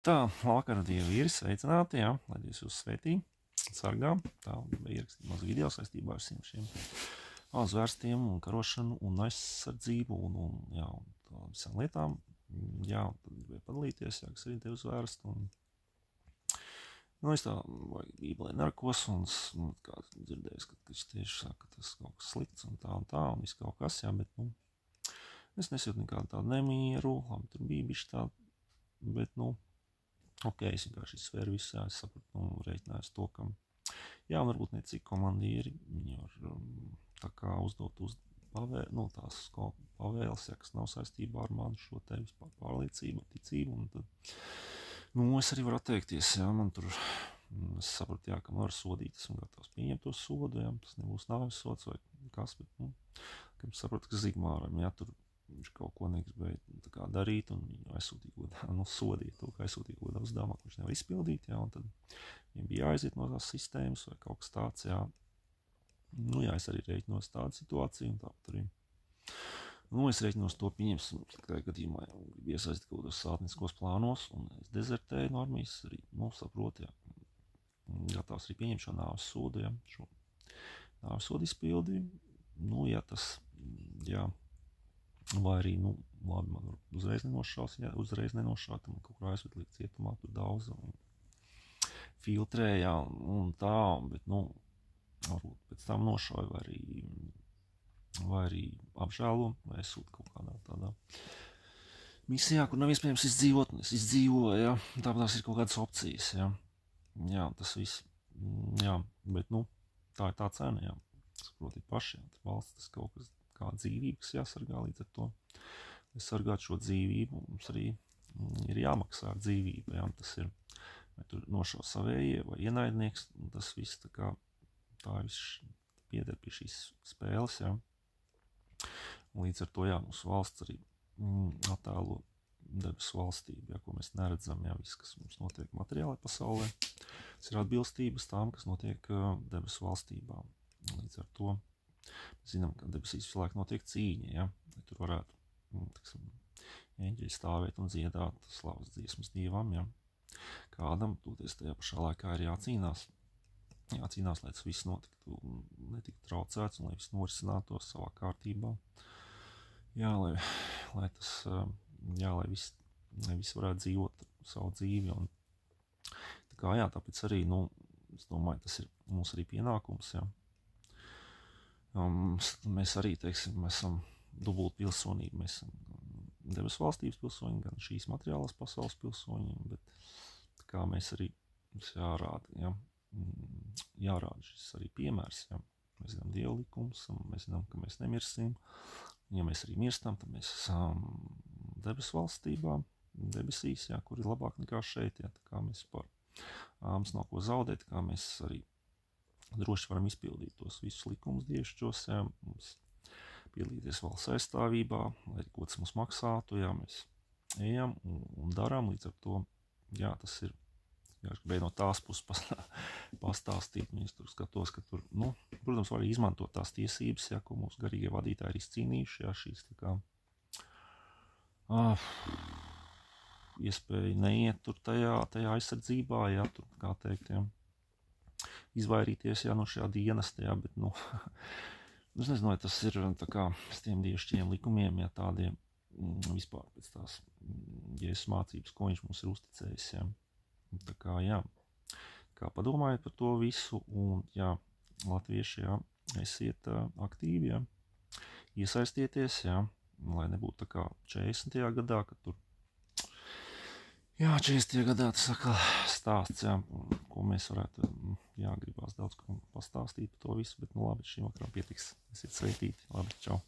Tā, vakar Dievi ir sveicināti, jā, lai Dievs jūs svētī, sargā. Tā bija ierakstīt maz video saistībā ar šiem zvērstiem un karošanu un aizsardzību un tā visām lietām. Jā, tad gribēju padalīties, jā, kas arī Dievs zvērst. Es tā Bībelē nerkos un kā dzirdējis, ka viņš tieši saka, ka tas kaut kas slikts un viss kaut kas, jā, bet, es nesjūtu nekādu tādu nemieru, labi, tur bija bišķi tā, bet, ok, es vienkārši izsvēru visu, jā, es sapratu, reiķinājos to, ka, jā, varbūt ne cik komandieri, viņi var tā kā uzdot tās pavēles, ja, kas nav saistībā ar manu šo te vispār pārliecību, ticību, un tad, es arī varu atteikties, jā, man tur, es sapratu, jā, ka man var sodīt, esmu gatavs pieņemt to sodu, jā, tas nebūs nāves sods vai kas, bet, kad es sapratu, ka Zigmāram, jā, tur viņš kaut ko negribēja tā kā darīt, un viņu aizsūtīja godā, sodīja to, ka aizsūtīja godā uzdevumā, ko viņš nevar izpildīt, jā, un tad viņam bija jāaiziet no tās sistēmas vai kaut kas tāds, jā. Jā, es arī reiķinos tādu situāciju, un tāpat arī, es reiķinos to pieņemsim, tajā gadījumā jau gribu iesaistīt kaut kādos sātniskos plānos, un es dezertēju no armijas arī, saprot, jā, gatavs arī pieņemt šo nāves sodu, jā, šo nāves sodu izpildi, ja tas, jā, vai arī, labi, man uzreiz nenošās, ja uzreiz nenošā, tad man kaut kur aizved liek cietumā, tur daudz, un filtrē, jā, un tā, bet, varbūt pēc tam nošauja, vai arī apžēlo, vai aizsūta kaut kādā tādā misijā, kur nav iespējams izdzīvot, un es izdzīvoju, jā, tāpēc ir kaut kādas opcijas, jā, tas viss, jā, bet, tā ir tā cena, jā, saproti paši, jā, valsts, tas kaut kas, kā dzīvība, kas jāsargā līdz ar to. Lai sargātu šo dzīvību, mums arī ir jāmaksā ar dzīvību, jā, tas ir, vai tur nošau savējie vai ienaidnieks, tas viss tā kā, tā viss pieder pie šīs spēles, jā. Līdz ar to, jā, mūsu valsts arī attēlo debesu valstību, jā, ko mēs neredzam, jā, viss, kas mums notiek materiālajā pasaulē, tas ir atbilstības tām, kas notiek debesu valstībā. Līdz ar to mēs zinām, ka debesīs visu laiku notiek cīņa, ja? Lai tur varētu, eņģeļi stāvēt un dziedāt slavas dziesmas Dievam, ja? Kādam toties tajā pašā laikā ir jācīnās, lai tas viss notiktu, netiktu traucēts un lai viss norisinātos savā kārtībā. Jā, lai tas, jā, lai viss varētu dzīvot savu dzīvi un tā kā, jā, tāpēc arī, es domāju, tas ir mums arī pienākums, ja? Mēs arī, teiksim, mēs esam dubult pilsonība, mēs esam debesu valstības pilsoņi, gan šīs materiālās pasaules pilsoņi, bet tā kā mēs arī mums jārāda, ja? Jārāda šis arī piemērs, ja? Mēs zinām Dievu likumus, mēs zinām, ka mēs nemirsim, ja mēs arī mirstam, tad mēs esam debesu valstībā, debesīs, ja? Kur ir labāk nekā šeit, ja? Tā kā mēs mums nav ko zaudēt, tā kā mēs arī droši varam izpildīt tos visus likumus dievišķos, jā, mums piedalīties valsts aizstāvībā, lai ko tas mums maksātu, jā, mēs ejam un darām, līdz ar to, jā, tas ir, jā, es gribēju no tās puses pastāstīt, un es tur skatos, ka tur, protams, var arī izmantot tās tiesības, jā, ko mūsu garīgie vadītāji ir izcīnījuši, jā, šīs tā kā, iespēja neiet tur tajā aizsardzībā, jā, tur, kā teikt, jā, izvairīties, jā, no šajā dienesta, jā, bet, es nezinu, vai tas ir tā kā s tiem dievišķiem likumiem, jā, tādiem vispār pēc tās Jēzus mācības, ko viņš mums ir uzticējis, jā. Tā kā, jā, kā padomājiet par to visu, un, jā, latvieši, jā, esiet aktīvi, jā, iesaistieties, jā, lai nebūtu tā kā 40. gadā, kad tur, jā, 40. gadā tas atkal stāsts, jā, ko mēs varētu, jā, gribās daudz ko pastāstīt par to visu, bet, labi, šim vakaram pietiks. Esiet sveitīti. Labi, čau.